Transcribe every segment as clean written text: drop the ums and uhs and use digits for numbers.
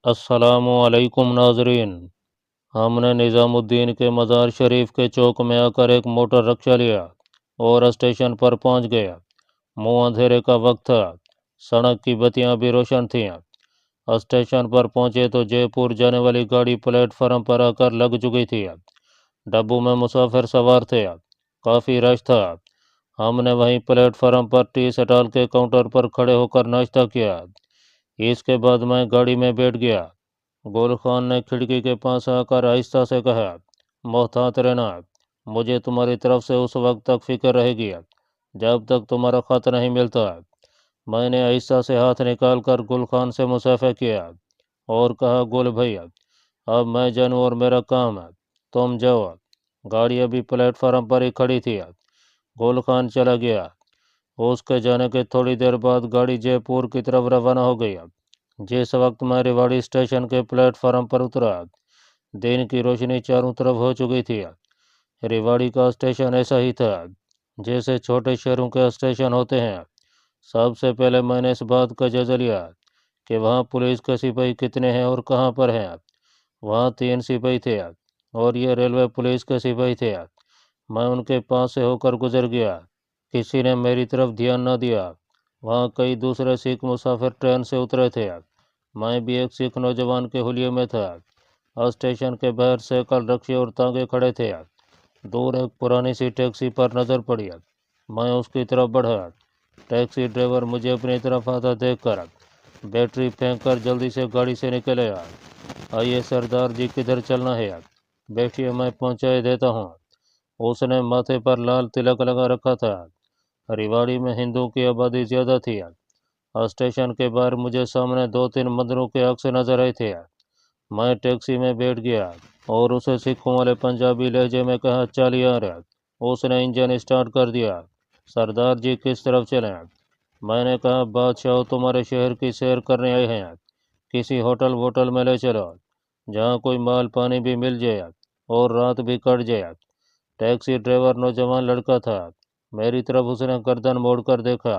السلام علیکم ناظرین۔ ہم نے نظام الدین کے مزار شریف کے چوک میں آ کر ایک موٹر رکشہ لیا اور اسٹیشن پر پہنچ گیا۔ منہ اندھیرے کا وقت تھا، سڑک کی بتیاں بھی روشن تھیں۔ اسٹیشن پر پہنچے تو جے پور جانے والی گاڑی پلیٹ فارم پر آ کر لگ چکی تھی۔ ڈبوں میں مسافر سوار تھے، کافی رش تھا۔ ہم نے وہیں پلیٹ فارم پر ٹی سٹال کے کاؤنٹر پر کھڑے ہو کر ناشتہ کیا۔ اس کے بعد میں گاڑی میں بیٹھ گیا۔ گول خان نے کھڑکی کے پاس آ کر آہستہ سے کہا، محتاط رہنا، مجھے تمہاری طرف سے اس وقت تک فکر رہے گی جب تک تمہارا خط نہیں ملتا۔ میں نے آہستہ سے ہاتھ نکال کر گل خان سے مصافحہ کیا اور کہا، گل بھیا، اب میں جانوں اور میرا کام ہے، تم جاؤ۔ گاڑی ابھی پلیٹ فارم پر ہی کھڑی تھی۔ گل خان چلا گیا۔ اس کے جانے کے تھوڑی دیر بعد گاڑی جے پور کی طرف روانہ ہو گئی۔ جس وقت میں ریواڑی اسٹیشن کے پلیٹ فارم پر اترا، دن کی روشنی چاروں طرف ہو چکی تھی۔ ریواڑی کا اسٹیشن ایسا ہی تھا جیسے چھوٹے شہروں کے اسٹیشن ہوتے ہیں۔ سب سے پہلے میں نے اس بات کا جائزہ لیا کہ وہاں پولیس کے سپاہی کتنے ہیں اور کہاں پر ہیں۔ وہاں 3 سپاہی تھے اور یہ ریلوے پولیس کے سپاہی تھے۔ میں ان کے پاس سے ہو کر گزر گیا، کسی نے میری طرف دھیان نہ دیا۔ وہاں کئی دوسرے سکھ مسافر ٹرین سے اترے تھے، میں بھی ایک سکھ نوجوان کے حلیے میں تھا۔ اسٹیشن کے باہر سائیکل رکشے اور تانگے کھڑے تھے۔ دور ایک پرانی سی ٹیکسی پر نظر پڑی، میں اس کی طرف بڑھا۔ ٹیکسی ڈرائیور مجھے اپنی طرف آتا دیکھ کر بیٹری پھینک کر جلدی سے گاڑی سے نکل آیا۔ آئیے سردار جی، کدھر چلنا ہے؟ بیٹھیے، میں پہنچائے دیتا ہوں۔ اس نے ماتھے پر لال تلک لگا رکھا تھا۔ ریواڑی میں ہندوؤں کی آبادی زیادہ تھی۔ اسٹیشن کے باہر مجھے سامنے 2-3 مندروں کے عکس نظر آئے تھے۔ میں ٹیکسی میں بیٹھ گیا اور اسے سکھوں والے پنجابی لہجے میں کہا، چل یار۔ اس نے انجن اسٹارٹ کر دیا۔ سردار جی، کس طرف چلیں؟ میں نے کہا، بادشاہ تمہارے شہر کی سیر کرنے آئے ہیں، کسی ہوٹل میں لے چلو جہاں کوئی مال پانی بھی مل جائے اور رات بھی کٹ جائے۔ ٹیکسی ڈرائیور نوجوان لڑکا تھا، میری طرف اس نے گردن موڑ کر دیکھا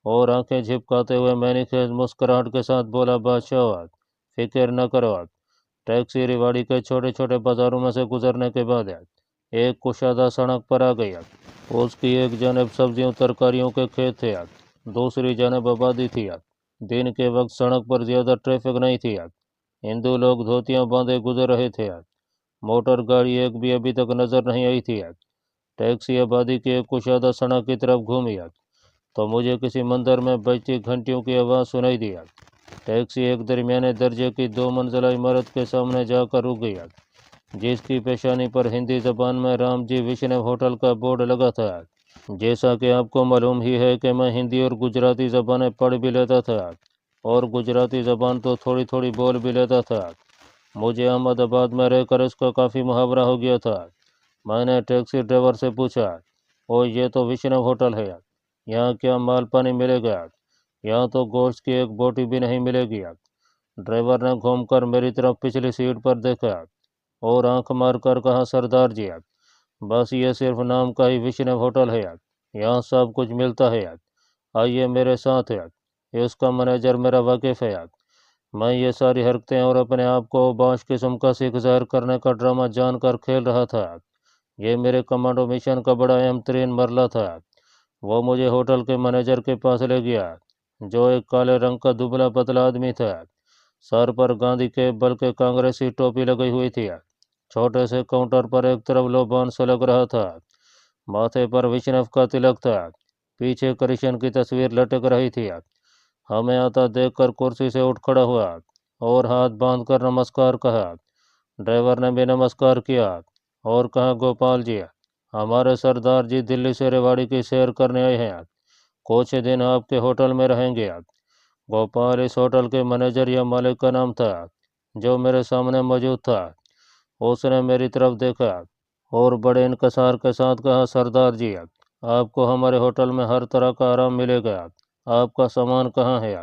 اور آنکھیں جھپکاتے ہوئے معنی خیز مسکراہٹ کے ساتھ بولا، بادشاہ فکر نہ کرو۔ ٹیکسی ریواڑی کے چھوٹے چھوٹے بازاروں میں سے گزرنے کے بعد ایک کشادہ سڑک پر آ گئی۔ اس کی ایک جانب سبزیوں ترکاریوں کے کھیت تھے، دوسری جانب آبادی تھی۔ دن کے وقت سڑک پر زیادہ ٹریفک نہیں تھی۔ ہندو لوگ دھوتیاں باندھے گزر رہے تھے۔ موٹر گاڑی ایک بھی ابھی تک نظر نہیں آئی تھی۔ ٹیکسی آبادی کی ایک کشادہ سڑک کی طرف گھومی تو مجھے کسی مندر میں بجتی گھنٹیوں کی آواز سنائی دی۔ ٹیکسی ایک درمیانے درجے کی 2 منزلہ عمارت کے سامنے جا کر رک گئی، جس کی پیشانی پر ہندی زبان میں رام جی ویشنو ہوٹل کا بورڈ لگا تھا۔ جیسا کہ آپ کو معلوم ہی ہے کہ میں ہندی اور گجراتی زبانیں پڑھ بھی لیتا تھا اور گجراتی زبان تو تھوڑی تھوڑی بول بھی لیتا تھا۔ مجھے احمد آباد میں رہ کر اس کا کافی محاورہ ہو گیا تھا۔ میں نے ٹیکسی ڈرائیور سے پوچھا، او یہ تو ویشنو ہوٹل ہے، یہاں کیا مال پانی ملے گا؟ یہاں تو گوشت کی ایک بوٹی بھی نہیں ملے گی۔ ڈرائیور نے گھوم کر میری طرف پچھلی سیٹ پر دیکھا اور آنکھ مار کر کہا، سردار جی، بس یہ صرف نام کا ہی ویشنو ہوٹل ہے، یہاں سب کچھ ملتا ہے، آئیے میرے ساتھ۔ اس کا مینیجر میرا واقف ہے۔ میں یہ ساری حرکتیں اور اپنے آپ کو باش قسم کا سکھ ظاہر کرنے کا ڈرامہ جان کر کھیل رہا تھا۔ یہ میرے کمانڈو مشن کا بڑا اہم ترین مرحلہ تھا۔ وہ مجھے ہوٹل کے مینیجر کے پاس لے گیا، جو ایک کالے رنگ کا دبلا پتلا آدمی تھا۔ سر پر گاندھی کے بلکہ کانگریسی ٹوپی لگی ہوئی تھی۔ چھوٹے سے کاؤنٹر پر ایک طرف لوبان سے لگ رہا تھا، ماتھے پر ویشنو کا تلک تھا، پیچھے کرشن کی تصویر لٹک رہی تھی۔ ہمیں آتا دیکھ کر کرسی سے اٹھ کھڑا ہوا اور ہاتھ باندھ کر نمسکار کہا۔ ڈرائیور نے بھی نمسکار کیا اور کہا، گوپال جی، ہمارے سردار جی دلی سے ریواڑی کی سیر کرنے آئے ہیں، کچھ دن آپ کے ہوٹل میں رہیں گے۔ گوپال اس ہوٹل کے مینیجر یا مالک کا نام تھا جو میرے سامنے موجود تھا۔ اس نے میری طرف دیکھا اور بڑے انکسار کے ساتھ کہا، سردار جی، آپ کو ہمارے ہوٹل میں ہر طرح کا آرام ملے گا، آپ کا سامان کہاں ہے؟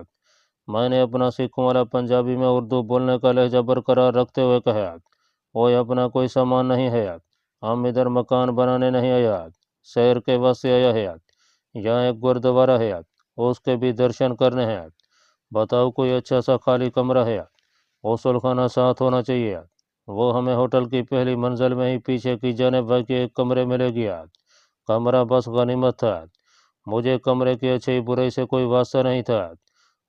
میں نے اپنا سکھوں والا پنجابی میں اردو بولنے کا لہجہ برقرار رکھتے ہوئے کہا، وہ اپنا کوئی سامان نہیں ہے، ہم ادھر مکان بنانے نہیں آیا، شہر کے واسطے آیا ہے، یہاں ایک گردوارا ہے، اس کے بھی درشن کرنے ہیں، بتاؤ کوئی اچھا سا خالی کمرہ ہے؟ غسल खाना साथ होना चाहिए। वो हमें होटल की पहली मंजिल में ही पीछे की जाने के एक कमरे में ले गया। कमरा बस गनीमत था। मुझे कमरे की अच्छी बुराई से कोई वास्ता नहीं था।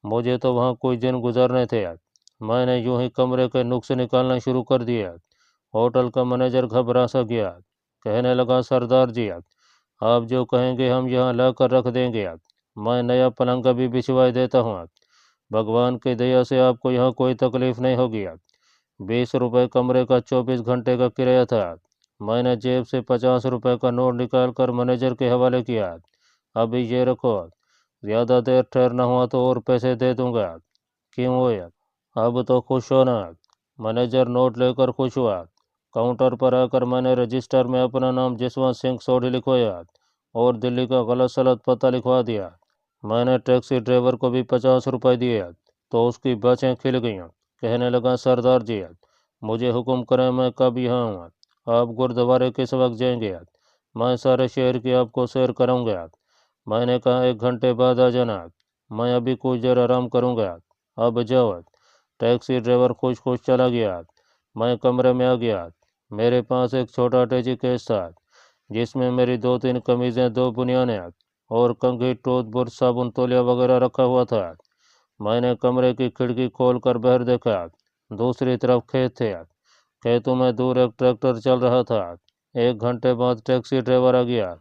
मुझे तो वहाँ कुछ दिन गुजारने थे। मैंने यूं ही कमरे के नुक्स निकालना शुरू कर दिया। होटल का मैनेजर घबरा सा गया। कहने लगा, सरदार जी, आप जो कहेंगे हम यहाँ ला कर रख देंगे। मैं नया पलंग भी बिछवा देता हूँ। भगवान की दया से आपको यहाँ कोई तकलीफ नहीं होगी। 20 रुपये कमरे का 24 घंटे का किराया था। मैंने जेब से 50 रुपये का नोट निकाल कर मैनेजर के हवाले किया। अभी ये रखो, ज़्यादा देर ठहरना हुआ तो और पैसे दे दूंगा। क्यों हुआ? अब तो खुश हो ना? मैनेजर नोट लेकर खुश हुआ। काउंटर पर आकर मैंने रजिस्टर में अपना नाम जसवंत सिंह सोढ़ी लिखवाया और दिल्ली का गलत सलत पता लिखवा दिया। मैंने टैक्सी ड्राइवर को भी 50 रुपये दिए तो उसकी बाँछें खिल गईं। कहने लगा, सरदार जी, मुझे हुक्म करें मैं कब यहाँ हूँ। आप गुरुद्वारे किस वक्त जाएंगे? मैं सारे शहर की आपको सैर कराऊंगा। मैंने कहा, 1 घंटे बाद आ जाना, मैं अभी कुछ देर आराम करूंगा। अब जाओ। टैक्सी ड्राइवर खुश खुश चला गया। मैं कमरे में आ गया। मेरे पास एक छोटा अटैची केस था जिसमें मेरी 2-3 कमीज़ें, 2 बनियानें और कंघी, टूथ ब्रश, साबुन, तौलिया वगैरह रखा हुआ था। मैंने कमरे की खिड़की खोल कर बाहर देखा। दूसरी तरफ खेत थे। खेतों में दूर एक ट्रैक्टर चल रहा था। 1 घंटे बाद टैक्सी ड्राइवर आ गया।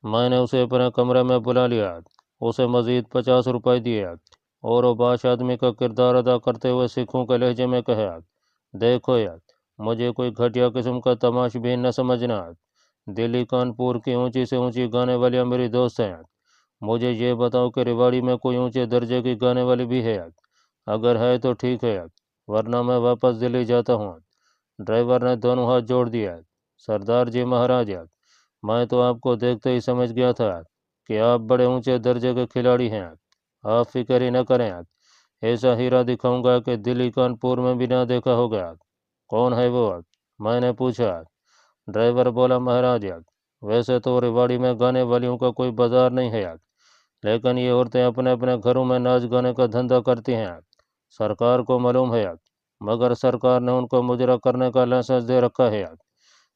मैंने उसे अपने कमरे में बुला लिया। उसे मजीद 50 रुपये दिए और वो बाश आदमी का किरदार अदा करते हुए सिखों के लहजे में कहा, देखो यार, मुझे कोई घटिया किस्म का तमाशबीन न समझना। दिल्ली कानपुर की ऊंची से ऊंची गाने वालियाँ मेरी दोस्त हैं। मुझे ये बताओ कि रेवाड़ी में कोई ऊंचे दर्जे की गाने वाली भी है? अगर है तो ठीक है, वरना मैं वापस दिल्ली जाता हूँ। ड्राइवर ने दोनों हाथ जोड़ दिया। सरदार जी महाराज, मैं तो आपको देखते ही समझ गया था कि आप बड़े ऊंचे दर्जे के खिलाड़ी हैं। आप फिक्र ही न करें, ऐसा हीरा दिखाऊंगा कि दिल्ली कानपुर में भी ना देखा होगा। कौन है वो? मैंने पूछा। ड्राइवर बोला, महाराज, वैसे तो रेवाड़ी में गाने वालियों का कोई बाजार नहीं है, लेकिन ये औरतें अपने अपने घरों में नाच गाने का धंधा करती हैं। सरकार को मालूम है, मगर सरकार ने उनको मुजरा करने का लाइसेंस दे रखा है।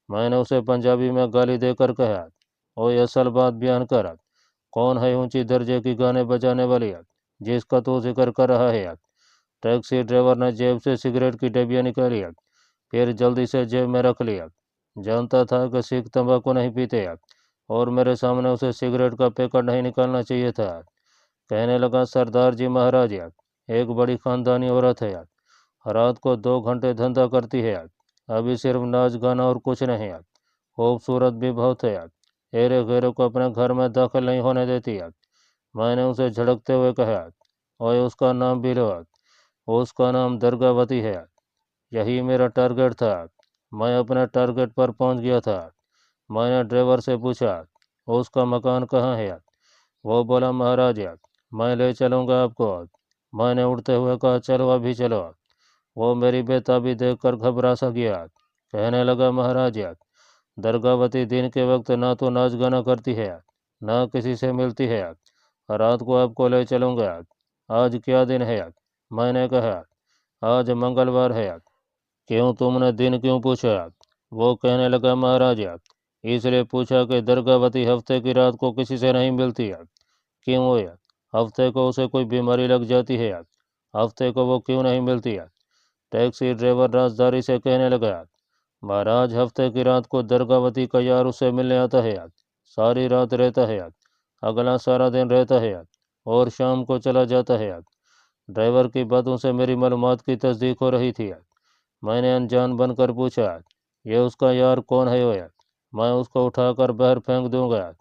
मैंने उसे पंजाबी में गाली देकर कहा, ओए असल बात बयान कर, कौन है ऊंची दर्जे की गाने बजाने वाली जिसका तू जिक्र कर रहा है? टैक्सी ड्राइवर ने जेब से सिगरेट की डबिया निकाली, फिर जल्दी से जेब में रख लिया। जानता था कि सिख तंबाकू नहीं पीते और मेरे सामने उसे सिगरेट का पैकेट नहीं निकालना चाहिए था। कहने लगा, सरदार जी महाराज, एक बड़ी खानदानी औरत है, रात को 2 घंटे धंधा करती है, अभी सिर्फ नाच गाना और कुछ नहीं, खूबसूरत भी बहुत है, हेरे घेरे को अपने घर में दाखिल नहीं होने देती। मैंने उसे झड़कते हुए कहा, ओए उसका नाम भी लो, उसका नाम दुर्गावती है। यही मेरा टारगेट था। मैं अपने टारगेट पर पहुंच गया था। मैंने ड्राइवर से पूछा, उसका मकान कहाँ है? वो बोला, महाराज, मैं ले चलूँगा आपको। मैंने उड़ते हुए कहा, चलो अभी चलो। वो मेरी बेताबी देखकर घबरा सा गया। कहने लगा, महाराज, दुर्गावती दिन के वक्त ना तो नाच गाना करती है, ना किसी से मिलती है। रात को आपको ले चलूँगा। आज क्या दिन है? मैंने कहा, आज मंगलवार है। क्यों, तुमने दिन क्यों पूछा? वो कहने लगा, महाराज, इसलिए पूछा कि दुर्गावती हफ्ते की रात को किसी से नहीं मिलती है। क्यों हुआ? हफ्ते को उसे कोई बीमारी लग जाती है? हफ्ते को वो क्यों नहीं मिलती है? टैक्सी ड्राइवर राजदारी से कहने लगा, महाराज, हफ्ते की रात को दुर्गावती का यार उससे मिलने आता है, सारी रात रहता है, अगला सारा दिन रहता है और शाम को चला जाता है। ड्राइवर की बातों से मेरी मालूमात की तस्दीक हो रही थी। मैंने अनजान बनकर पूछा, ये उसका यार कौन है वो? मैं उसको उठाकर बाहर फेंक दूंगा।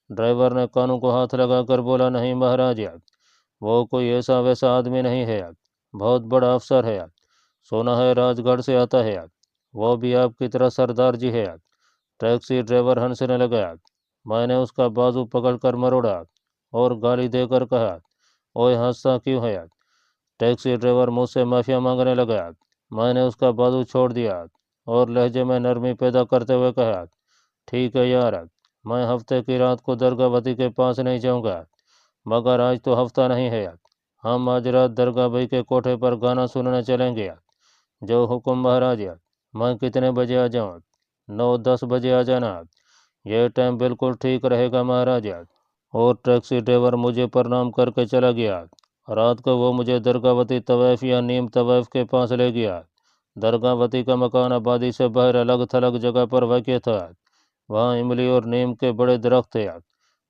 ड्राइवर ने कानों को हाथ लगाकर बोला, नहीं महाराज, वो कोई ऐसा वैसा आदमी नहीं है, बहुत बड़ा अफसर है, सोना है राजगढ़ से आता है, वो भी आपकी तरह सरदार जी है। टैक्सी ड्राइवर हंसने लगा। मैंने उसका बाजू पकड़कर मरोड़ा और गाली देकर कहा, ओए हंसता क्यों है? टैक्सी ड्राइवर मुझसे माफिया मांगने लगा। मैंने उसका बाजू छोड़ दिया और लहजे में नरमी पैदा करते हुए कहा, ठीक है यार, मैं हफ्ते की रात को दुर्गावती के पास नहीं जाऊंगा, मगर आज तो हफ्ता नहीं है, हम आज रात दरगाह भाई के कोठे पर गाना सुनने चलेंगे। जो हुक्म महाराज। मैं कितने बजे आ जाऊँ? 9-10 बजे आ जाना। यह टाइम बिल्कुल ठीक रहेगा महाराज। और टैक्सी ड्राइवर मुझे प्रणाम करके चला गया। रात को वो मुझे दरगावती तवैफ या नीम तवैफ के पास ले गया। दरगावती का मकान आबादी से बाहर अलग थलग जगह पर वाक़ था। वहाँ इमली और नीम के बड़े दरख्त थे।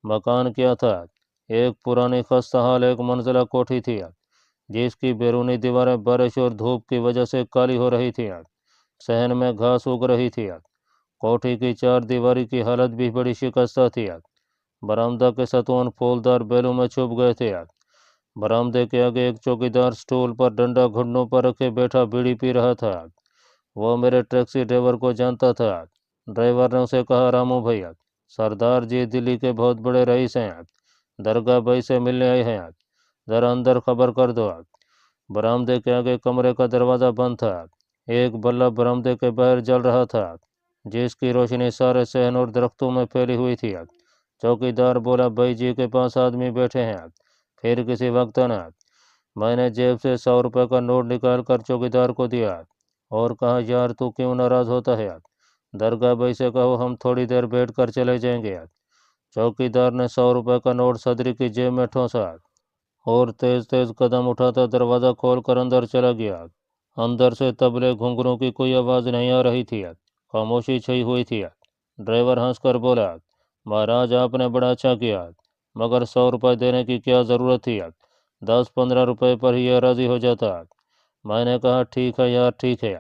मकान क्या था? एक पुरानी खस्ता हाल एक मंजिला कोठी थी, जिसकी बैरूनी दीवारें बारिश और धूप की वजह से काली हो रही थी। सहन में घास उग रही थी। कोठी की चार दीवारी की हालत भी बड़ी शिकस्ता थी। बरामदा के सतून फूलदार बैलों में छुप गए थे। बरामदे के आगे एक चौकीदार स्टूल पर डंडा घुटनों पर रखे बैठा बीड़ी पी रहा था। वो मेरे टैक्सी ड्राइवर को जानता था। ड्राइवर ने उसे कहा, रामू भैया, सरदार जी दिल्ली के बहुत बड़े रईस हैं, दरगाह भाई से मिलने आए हैं, ज़रा अंदर खबर कर दो। बरामदे के आगे कमरे का दरवाज़ा बंद था। एक बल्ब बरामदे के बाहर जल रहा था, जिसकी रोशनी सारे सहन और दरख्तों में फैली हुई थी। चौकीदार बोला, भाई जी के पास आदमी बैठे हैं, फिर किसी वक्त आना। मैंने जेब से 100 रुपये का नोट निकाल कर चौकीदार को दिया और कहा, यार तू क्यों नाराज़ होता है? दरगाह भाई से कहो हम थोड़ी देर बैठ कर चले जाएंगे। चौकीदार ने 100 रुपये का नोट सदरी की जेब में ठोंसा और तेज तेज कदम उठाता दरवाज़ा खोल कर अंदर चला गया। अंदर से तबले घुंघरू की कोई आवाज़ नहीं आ रही थी। खामोशी छई हुई थी। ड्राइवर हंसकर बोला, महाराज आपने बड़ा अच्छा किया, मगर 100 रुपये देने की क्या ज़रूरत थी? 10-15 रुपये पर ही यह राज़ी हो जाता। मैंने कहा, ठीक है यार, ठीक है।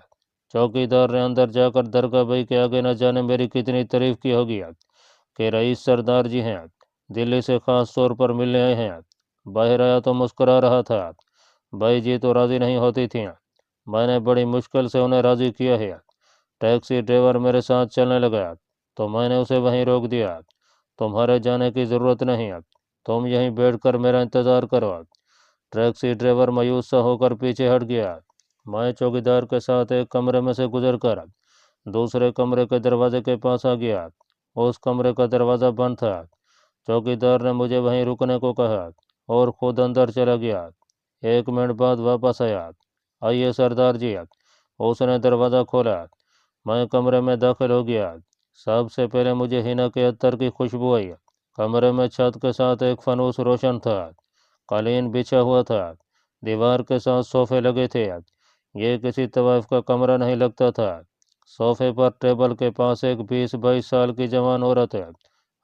चौकीदार ने अंदर जाकर दरगाह भाई के आगे न जाने मेरी कितनी तारीफ की होगी कि रईस सरदार जी हैं, दिल्ली से खास तौर पर मिलने आए हैं। बाहर आया तो मुस्कुरा रहा था। भाई जी तो राज़ी नहीं होती थी। मैंने बड़ी मुश्किल से उन्हें राज़ी किया है। टैक्सी ड्राइवर मेरे साथ चलने लगा तो मैंने उसे वहीं रोक दिया। तुम्हारे जाने की ज़रूरत नहीं, तुम यहीं बैठकर मेरा इंतज़ार करो। टैक्सी ड्राइवर मायूस सा होकर पीछे हट गया। मैं चौकीदार के साथ एक कमरे में से गुजरकर दूसरे कमरे के दरवाजे के पास आ गया। उस कमरे का दरवाज़ा बंद था। चौकीदार ने मुझे वहीं रुकने को कहा और खुद अंदर चला गया। 1 मिनट बाद वापस आया। आइए सरदार जी। उसने दरवाज़ा खोला। मैं कमरे में दाखिल हो गया। सबसे पहले मुझे हिना के अत्तर की खुशबू आई। कमरे में छत के साथ एक फनूस रोशन था। कालीन बिछा हुआ था। दीवार के साथ सोफे लगे थे। ये किसी तवाइफ का कमरा नहीं लगता था। सोफे पर टेबल के पास एक 20-22 साल की जवान औरत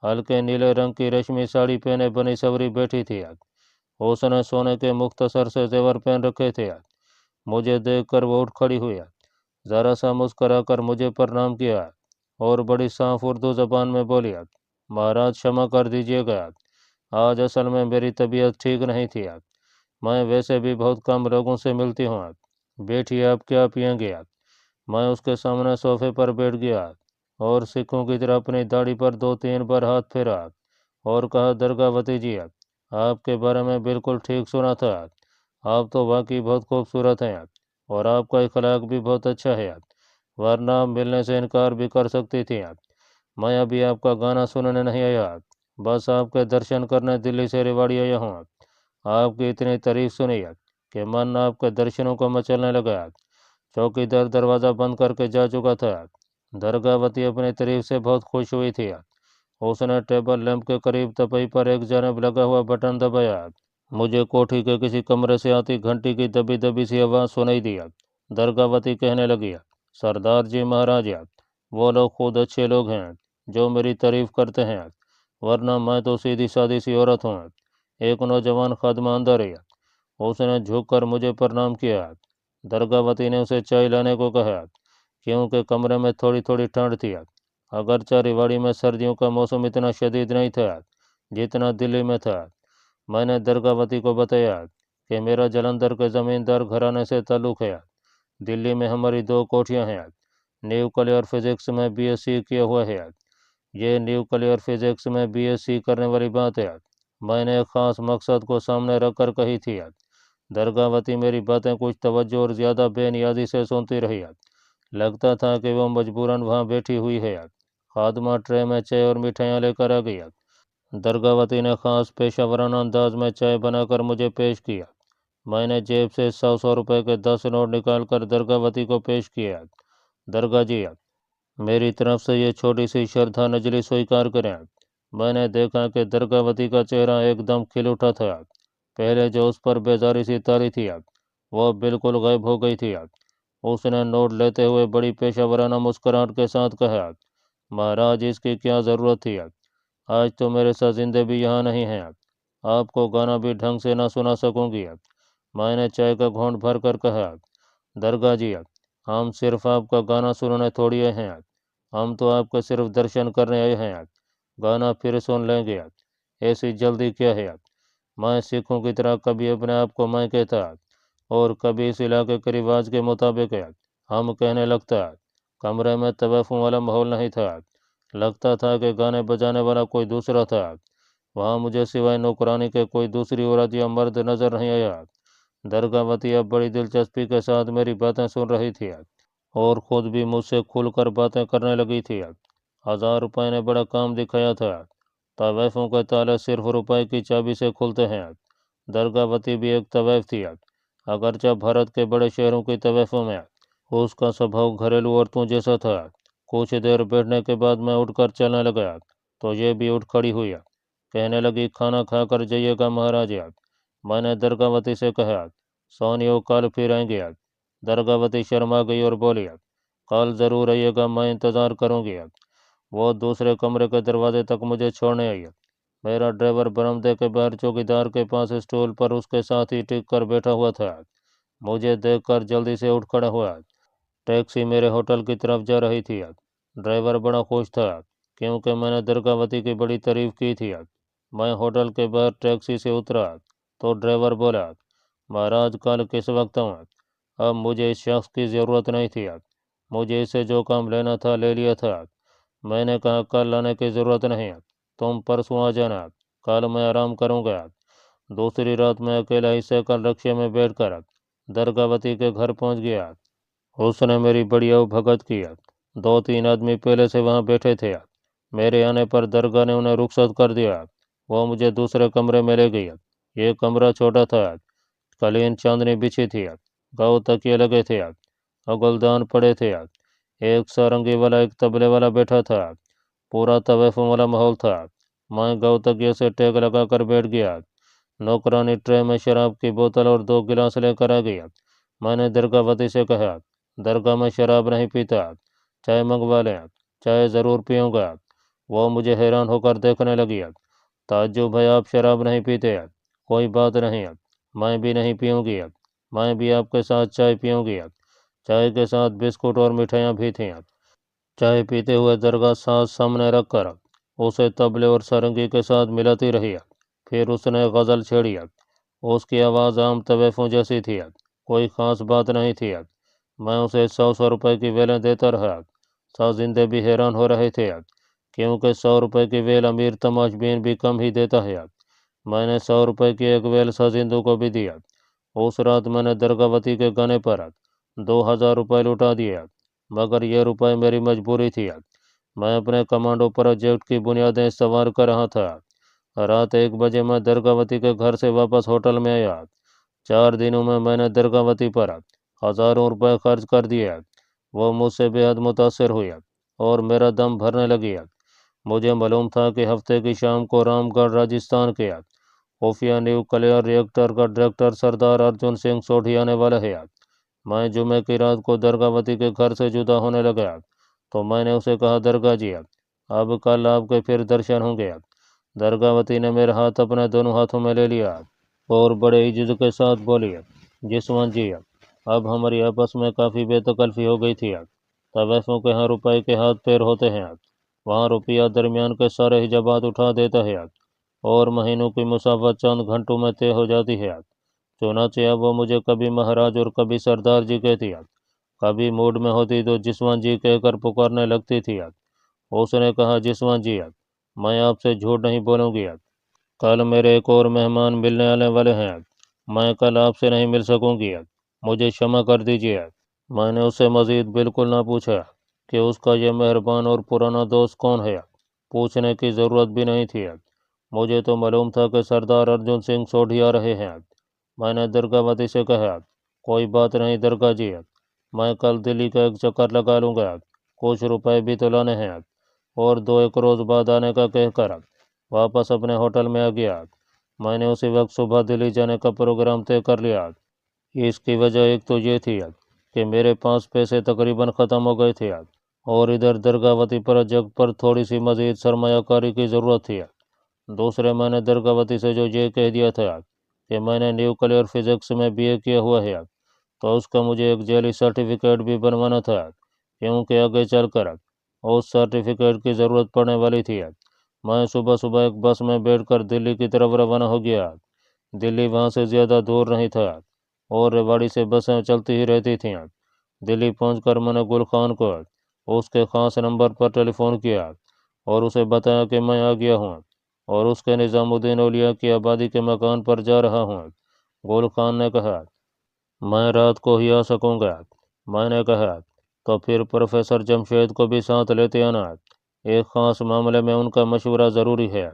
हल्के नीले रंग की रेशमी साड़ी पहने बनी सवरी बैठी थी। उसने सोने के मुख्तसर से जेवर पहन रखे थे। मुझे देखकर वो उठ खड़ी हुई। ज़रा सा मुस्कराकर मुझे प्रणाम किया और बड़ी साफ उर्दू ज़बान में बोली, महाराज क्षमा कर दीजिएगा, आज असल में मेरी तबीयत ठीक नहीं थी। मैं वैसे भी बहुत कम लोगों से मिलती हूँ। बैठिए, आप क्या पियेंगे? मैं उसके सामने सोफे पर बैठ गया और सिखों की तरह अपनी दाढ़ी पर 2-3 बार हाथ फेरा और कहा, दरगावती जी, आपके बारे में बिल्कुल ठीक सुना था। आप तो वाकई बहुत खूबसूरत हैं और आपका इखलाक भी बहुत अच्छा है, वरना आप मिलने से इनकार भी कर सकती थी। मैं अभी आपका गाना सुनने नहीं आया, बस आपके दर्शन करने दिल्ली से रेवाड़ी आया हूँ। आपकी इतनी तारीफ सुनी कि मन आपके दर्शनों को मचलने लगा। चौकीदार दरवाज़ा बंद करके जा चुका था। दरगावती अपनी तारीफ से बहुत खुश हुई थी। उसने टेबल लैंप के करीब तपई पर एक जानब लगा हुआ बटन दबाया। मुझे कोठी के किसी कमरे से आती घंटी की दबी दबी सी आवाज़ सुनाई दी। दरगावती कहने लगी, सरदार जी महाराज, वो लोग खुद अच्छे लोग हैं जो मेरी तारीफ करते हैं, वरना मैं तो सीधी सादी सी औरत हूँ। एक नौजवान खादमा अंदर आई। उसने झुककर मुझे प्रणाम किया। दरगावती ने उसे चाय लाने को कहा, क्योंकि कमरे में थोड़ी थोड़ी ठंड थी। अगरचा रेवाड़ी में सर्दियों का मौसम इतना शदीद नहीं था जितना दिल्ली में था। मैंने दरगावती को बताया कि मेरा जलंधर के ज़मींदार घराने से ताल्लुक़ है। दिल्ली में हमारी 2 कोठियाँ हैं। न्यूक्लियर फिज़िक्स में बीएससी किया हुआ है। ये न्यूक्लियर फिज़िक्स में बीएससी करने वाली बात है मैंने एक ख़ास मकसद को सामने रख कर कही थी। दरगावती मेरी बातें कुछ तवज्जो और ज़्यादा बेनियादी से सुनती रही। लगता था कि वो मजबूरन वहाँ बैठी हुई है। खादमा ट्रे में चाय और मिठाइयाँ लेकर आ गई। दरगावती ने ख़ास पेशा वराना अंदाज में चाय बनाकर मुझे पेश किया। मैंने जेब से 100 रुपए के 10 नोट निकाल कर दरगावती को पेश किया। दरगाह जी, मेरी तरफ से ये छोटी सी श्रद्धांजलि स्वीकार करें। मैंने देखा कि दरगावती का चेहरा एकदम खिल उठा था। पहले जो उस पर बेजारी सी तारी थी वो बिल्कुल गायब हो गई थी। उसने नोट लेते हुए बड़ी पेशावराना मुस्कुराहट के साथ कहा, महाराज इसकी क्या ज़रूरत थी? आज तो मेरे साजिंदे भी यहाँ नहीं हैं। आपको गाना भी ढंग से ना सुना सकूंगी। मैंने चाय का घूंट भर कर कहा, दरगाह जी, हम सिर्फ आपका गाना सुनने थोड़ी आए हैं। हम तो आपके सिर्फ दर्शन करने आए हैं। गाना फिर सुन लेंगे। ऐसी जल्दी क्या है? मैं सिखों की तरह कभी अपने आप को मैं कहता और कभी इस इलाके के रिवाज के मुताबिक हम कहने लगता। कमरे में तवैफों वाला माहौल नहीं था। लगता था कि गाने बजाने वाला कोई दूसरा था। वहाँ मुझे सिवाय नौकरानी के कोई दूसरी औरत या मर्द नजर नहीं आया। दरगावती अब बड़ी दिलचस्पी के साथ मेरी बातें सुन रही थी और खुद भी मुझसे खुलकर बातें करने लगी थी। 1000 रुपये ने बड़ा काम दिखाया था। तवैफों के ताले सिर्फ रुपए की चाबी से खुलते हैं। दरगावती भी एक तवैफ थी। अगरचे भारत के बड़े शहरों की तवैफों में उसका स्वभाव घरेलू औरतों जैसा था। कुछ देर बैठने के बाद मैं उठकर चलने लगा तो ये भी उठ खड़ी हुई। कहने लगी, खाना खाकर जाइएगा महाराज। मैंने दरगावती से कहा, सोनियो कल फिर आएंगे। दरगावती शर्मा गई और बोली, कल ज़रूर आइएगा, मैं इंतज़ार करूँगी। वो दूसरे कमरे के दरवाजे तक मुझे छोड़ने आई। मेरा ड्राइवर बरामदे के बाहर चौकीदार के पास स्टूल पर उसके साथ ही टिक कर बैठा हुआ था। मुझे देखकर जल्दी से उठ खड़ा हुआ। टैक्सी मेरे होटल की तरफ जा रही थी। ड्राइवर बड़ा खुश था क्योंकि मैंने दरगावती की बड़ी तारीफ की थी। मैं होटल के बाहर टैक्सी से उतरा तो ड्राइवर बोला, महाराज कल किस वक्त आऊँ? अब मुझे इस शख्स की ज़रूरत नहीं थी। मुझे इससे जो काम लेना था ले लिया था। मैंने कहा, कल लाने की ज़रूरत नहीं, तुम परसों आ जाना, कल मैं आराम करूँगा। दूसरी रात मैं अकेला ही साइकिल रिक्शे में बैठकर दरगावती के घर पहुँच गया। उसने मेरी बढ़िया भगत की। 2-3 आदमी पहले से वहाँ बैठे थे। मेरे आने पर दरगाह ने उन्हें रुखसत कर दिया। वो मुझे दूसरे कमरे में ले गई। ये कमरा छोटा था। कालीन चांदनी बिछी थी। गाँव तकिए लगे थे। अगलदान पड़े थे। एक सारंगी वाला एक तबले वाला बैठा था। पूरा तवैफों वाला माहौल था। मैं गाँव तकिए से टेक लगाकर बैठ गया। नौकरानी ट्रे में शराब की बोतल और 2 गिलास लेकर आ गई। मैंने दरगावती से कहा, दरगाह में शराब नहीं पीता, चाय मंगवा लें। चाय ज़रूर पीऊँगा। वो मुझे हैरान होकर देखने लगी। ताज्जुब भाई, आप शराब नहीं पीते? कोई बात नहीं, मैं भी नहीं पीऊँगी। मैं भी आपके साथ चाय पीऊँगी। चाय के साथ बिस्कुट और मिठाइयाँ भी थीं। चाय पीते हुए दरगाह साथ सामने रखकर उसे तबले और सारंगी के साथ मिलाती रही। फिर उसने गज़ल छेड़ी। उसकी आवाज़ आम तवैफों जैसी थी। कोई ख़ास बात नहीं थी। मैं उसे 100 रुपए की वेलें देता रहा। साजिंदे भी हैरान हो रहे थे क्योंकि 100 रुपए की वेल अमीर तमाशबीन भी कम ही देता है। मैंने 100 रुपए की एक वेल साजिंदों को भी दिया। उस रात मैंने दरगावती के गाने पर 2000 रुपये लुटा दिए, मगर यह रुपए मेरी मजबूरी थी। मैं अपने कमांडो प्रोजेक्ट की बुनियादें संवार कर रहा था। रात 1 बजे मैं दरगावती के घर से वापस होटल में आया। 4 दिनों में मैंने दरगावती पर हज़ारों रुपए खर्च कर दिए। वो मुझसे बेहद मुतासर हुई और मेरा दम भरने लगी। मुझे मालूम था कि हफ्ते की शाम को रामगढ़ राजस्थान के खुफिया न्यूक्लियर रिएक्टर का डायरेक्टर सरदार अर्जुन सिंह सोढ़ी आने वाला है। मैं जुमे की रात को दरगावती के घर से जुदा होने लगा तो मैंने उसे कहा, दरगाह जी, अब कल आपके फिर दर्शन होंगे। दरगावती ने मेरा हाथ अपने दोनों हाथों में ले लिया और बड़े इज्जत के साथ बोली, जिसवंत जी, अब हमारी आपस में काफ़ी बेतकल्फ़ी हो गई थी। तवैफों के यहाँ रुपए के हाथ पैर होते हैं। वहाँ रुपया दरमियान के सारे हिजाबात उठा देता है और महीनों की मुसाफत चंद घंटों में तय हो जाती है। चुनाचे अब वो मुझे कभी महाराज और कभी सरदार जी कहती। कभी मूड में होती तो जिस्वान जी कहकर पुकारने लगती थी। उसने कहा, जिस्वान जी, मैं आपसे झूठ नहीं बोलूँगी। कल मेरे एक और मेहमान मिलने आने वाले हैं। मैं कल आपसे नहीं मिल सकूँगी। मुझे क्षमा कर दीजिए। मैंने उससे मज़ीद बिल्कुल ना पूछा कि उसका यह मेहरबान और पुराना दोस्त कौन है। पूछने की ज़रूरत भी नहीं थी। मुझे तो मालूम था कि सरदार अर्जुन सिंह सोढ़ी आ रहे हैं। میں نے درگاوتی سے کہا، کوئی بات نہیں درگاہ جی، میں کل دلی کا ایک چکر لگا لوں گا، کچھ روپے بھی تو لانے ہیں، اور 2-1 روز بعد آنے کا کہہ کر واپس اپنے ہوٹل میں آ گیا۔ میں نے اسی وقت صبح دلی جانے کا پروگرام طے کر لیا۔ اس کی وجہ ایک تو یہ تھی کہ میرے پاس پیسے تقریباً ختم ہو گئے تھے، اور ادھر درگاوتی پروجیکٹ پر تھوڑی سی مزید سرمایہ کاری کی ضرورت تھی۔ دوسرے میں نے درگاوتی سے جو یہ کہہ دیا تھا کہ میں نے نیوکلیئر فزکس میں BA کیا ہوا ہے، تو اس کا مجھے ایک جعلی سرٹیفکیٹ بھی بنوانا تھا، کیونکہ آگے چل کر اس سرٹیفکیٹ کی ضرورت پڑنے والی تھی۔ میں صبح صبح ایک بس میں بیٹھ کر دلی کی طرف روانہ ہو گیا۔ دلی وہاں سے زیادہ دور نہیں تھا، اور ریواڑی سے بسیں چلتی ہی رہتی تھیں۔ دلی پہنچ کر میں نے گل خان کو اس کے خاص نمبر پر ٹیلی فون کیا اور اسے بتایا کہ میں آ گیا ہوں اور اس کے نظام الدین اولیاء کی آبادی کے مکان پر جا رہا ہوں۔ گل خان نے کہا، میں رات کو ہی آ سکوں گا۔ میں نے کہا، تو پھر پروفیسر جمشید کو بھی ساتھ لیتے آنا، ایک خاص معاملے میں ان کا مشورہ ضروری ہے۔